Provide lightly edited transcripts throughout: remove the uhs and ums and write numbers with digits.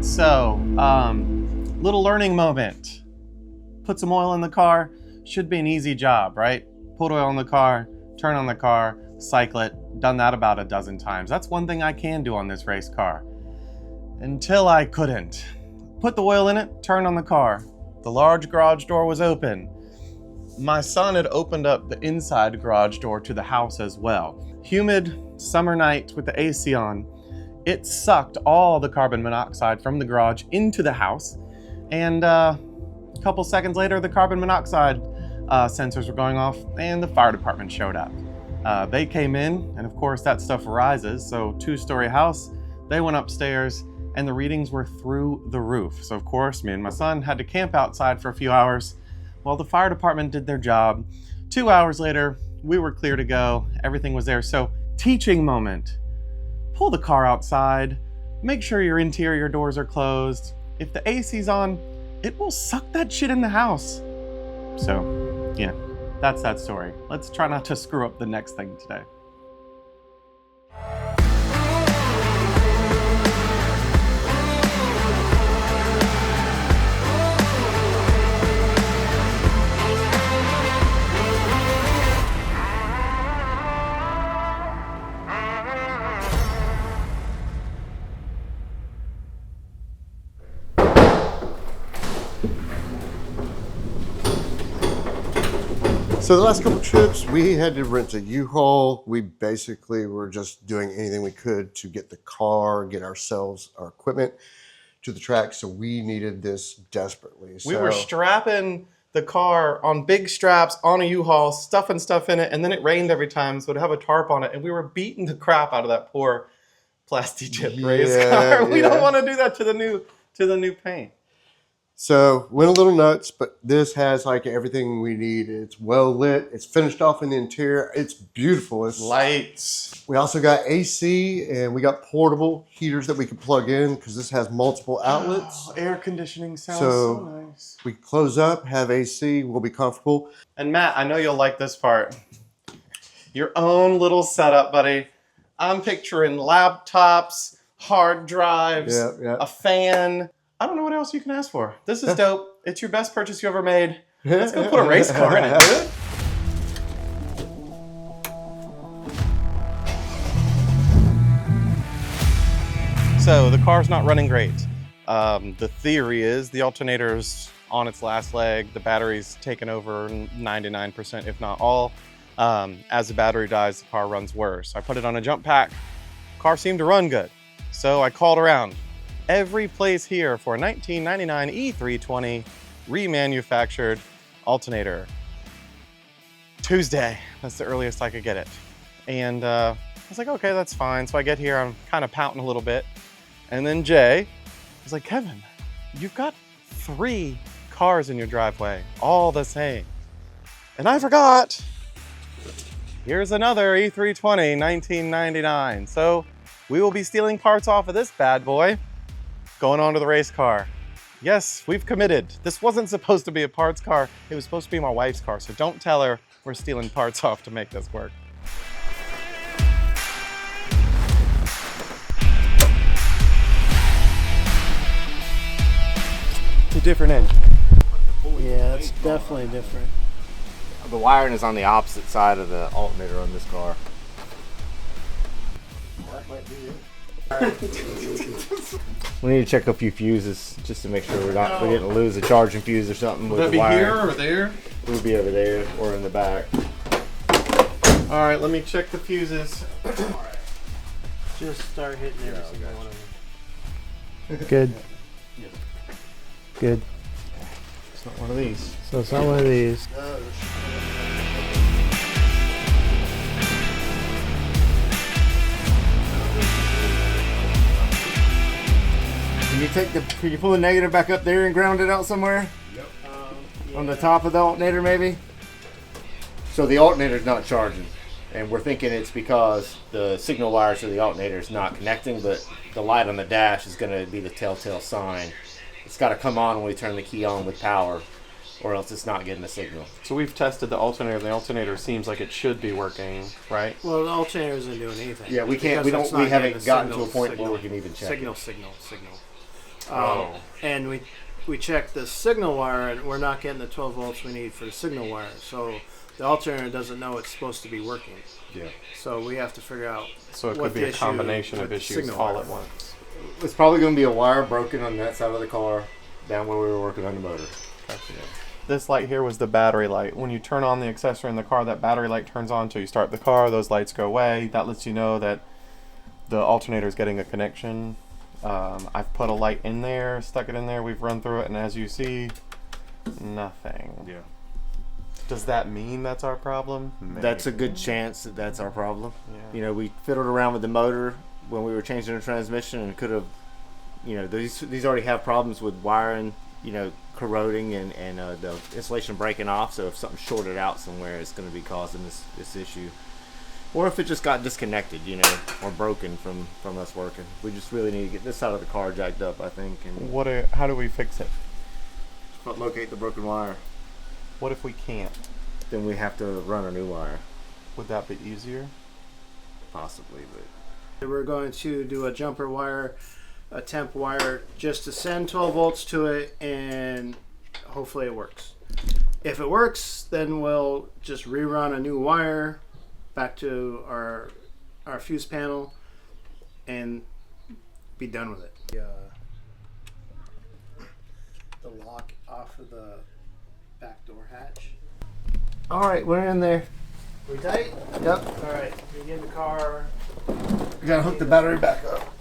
So, little learning moment. Put some oil in the car. Should be an easy job, right? Put oil in the car, turn on the car, cycle it. Done that about a dozen times. That's one thing I can do on this race car. Until I couldn't. Put the oil in it, turn on the car. The large garage door was open. My son had opened up the inside garage door to the house as well. Humid summer night with the AC on. It sucked all the carbon monoxide from the garage into the house. And a couple seconds later, the carbon monoxide sensors were going off and the fire department showed up. They came in, and of course that stuff rises. So 2-story house, they went upstairs and the readings were through the roof. So of course, me and my son had to camp outside for a few hours while the fire department did their job. 2 hours later, we were clear to go. Everything was there. So teaching moment. Pull the car outside, make sure your interior doors are closed. If the AC's on, it will suck that shit in the house. So, yeah, that's that story. Let's try not to screw up the next thing today. So the last couple trips, we had to rent a U-Haul. We basically were just doing anything we could to get the car, get ourselves, our equipment to the track. So we needed this desperately. We were strapping the car on big straps on a U-Haul, stuffing stuff in it, and then it rained every time, so it'd have a tarp on it, and we were beating the crap out of that poor plastic chip race car. We don't want to do that to the new paint. So went a little nuts, but this has like everything we need. It's well lit. It's finished off in the interior. It's beautiful. It's lights. We also got AC and we got portable heaters that we can plug in because this has multiple outlets. Oh, air conditioning sounds so nice. We close up, have AC, we'll be comfortable. And Matt, I know you'll like this part. Your own little setup, buddy. I'm picturing laptops, hard drives, a fan. I don't know what else you can ask for. This is dope. It's your best purchase you ever made. Let's go put a race car in it, dude. So the car's not running great. The theory is the alternator's on its last leg. The battery's taken over 99%, if not all. As the battery dies, the car runs worse. I put it on a jump pack. Car seemed to run good. So I called around. Every place here for a 1999 E320 remanufactured alternator. Tuesday, that's the earliest I could get it. And I was like, okay, that's fine. So I get here, I'm kind of pouting a little bit. And then Jay was like, Kevin, you've got 3 cars in your driveway, all the same. And I forgot, here's another E320 1999. So we will be stealing parts off of this bad boy. Going on to the race car. Yes, we've committed. This wasn't supposed to be a parts car. It was supposed to be my wife's car, so don't tell her we're stealing parts off to make this work. It's a different engine. Yeah, it's definitely different. The wiring is on the opposite side of the alternator on this car. That might be it. We need to check a few fuses just to make sure we didn't lose a charging fuse or something with the wire. Would that be here or there? It would be over there or in the back. All right, let me check the fuses. Just start hitting every single one of them. Good. Good. It's not one of these. So it's not one of these. Can you pull the negative back up there and ground it out somewhere? Yep. On the top of the alternator maybe? So the alternator's not charging. And we're thinking it's because the signal wires to the alternator is not connecting, but the light on the dash is going to be the telltale sign. It's got to come on when we turn the key on with power, or else it's not getting a signal. So we've tested the alternator, and the alternator seems like it should be working, right? Well, the alternator isn't doing anything. Yeah, we haven't gotten to a point where we can even check. Signal. And we checked the signal wire, and we're not getting the 12 volts we need for the signal wire. So the alternator doesn't know it's supposed to be working. Yeah. So we have to figure out. So it what could be the a issue combination of with the issues signal all wire at once. It's probably going to be a wire broken on that side of the car down where we were working on the motor. Gotcha. This light here was the battery light. When you turn on the accessory in the car, that battery light turns on until you start the car. Those lights go away. That lets you know that the alternator is getting a connection. I've put a light in there, stuck it in there. We've run through it, and as you see, nothing. Yeah. Does that mean that's our problem? Maybe. That's a good chance that that's our problem. Yeah. You know, we fiddled around with the motor when we were changing the transmission and could have, you know, these already have problems with wiring, you know, corroding and the insulation breaking off. So if something shorted out somewhere, it's going to be causing this issue. Or if it just got disconnected, you know, or broken from us working. We just really need to get this side of the car jacked up, I think. And How do we fix it? locate the broken wire. What if we can't? Then we have to run a new wire, Would that be easier? possibly. But We're going to do a jumper wire, a temp wire, just to send 12 volts to it, and hopefully it works. If it works, then we'll just rerun a new wire back to our fuse panel and be done with it. The lock off of the back door hatch. all right, we're in there. We tight? Yep. All right, we get in the car. We gotta hook the battery back up.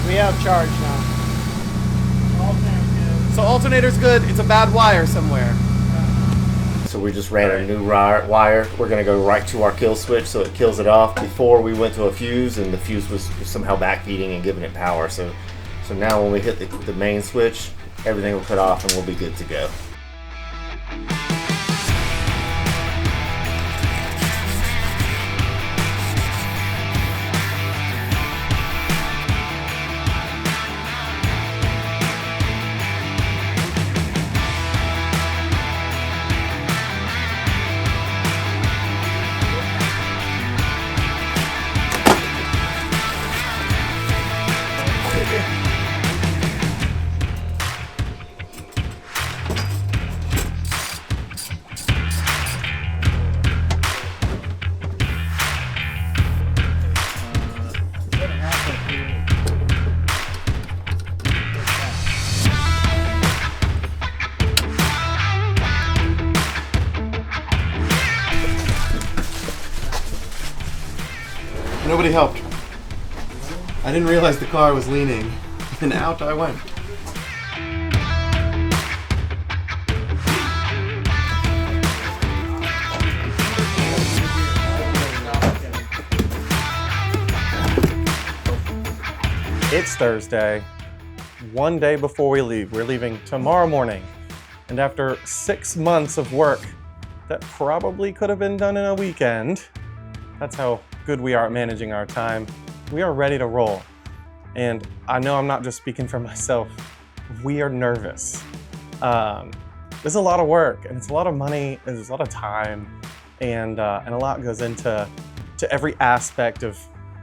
We have charge now. So alternator's good. It's a bad wire somewhere. So we just ran a new wire. We're gonna go right to our kill switch so it kills it off. Before we went to a fuse, and the fuse was somehow backfeeding and giving it power. So now when we hit the main switch, everything will cut off and we'll be good to go. Nobody helped. I didn't realize the car was leaning, and out I went. It's Thursday, one day before we leave. We're leaving tomorrow morning. And after 6 months of work that probably could have been done in a weekend, that's how good we are at managing our time, we are ready to roll. And I know I'm not just speaking for myself. We are nervous. There's a lot of work, and it's a lot of money, and there's a lot of time, and a lot goes into every aspect of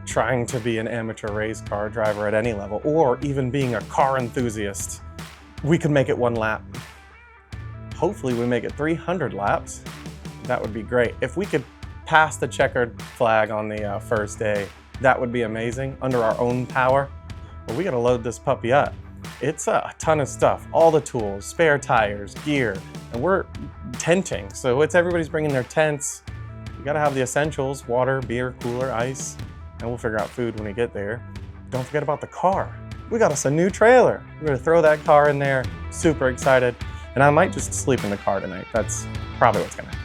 trying to be an amateur race car driver at any level, or even being a car enthusiast. We could make it 1 lap. Hopefully we make it 300 laps. That would be great. If we could pass the checkered flag on the first day, that would be amazing under our own power. But we gotta load this puppy up. It's a ton of stuff, all the tools, spare tires, gear, and we're tenting. So everybody's bringing their tents. You gotta have the essentials, water, beer, cooler, ice, and we'll figure out food when we get there. Don't forget about the car. We got us a new trailer. We're gonna throw that car in there, super excited. And I might just sleep in the car tonight. That's probably what's gonna happen.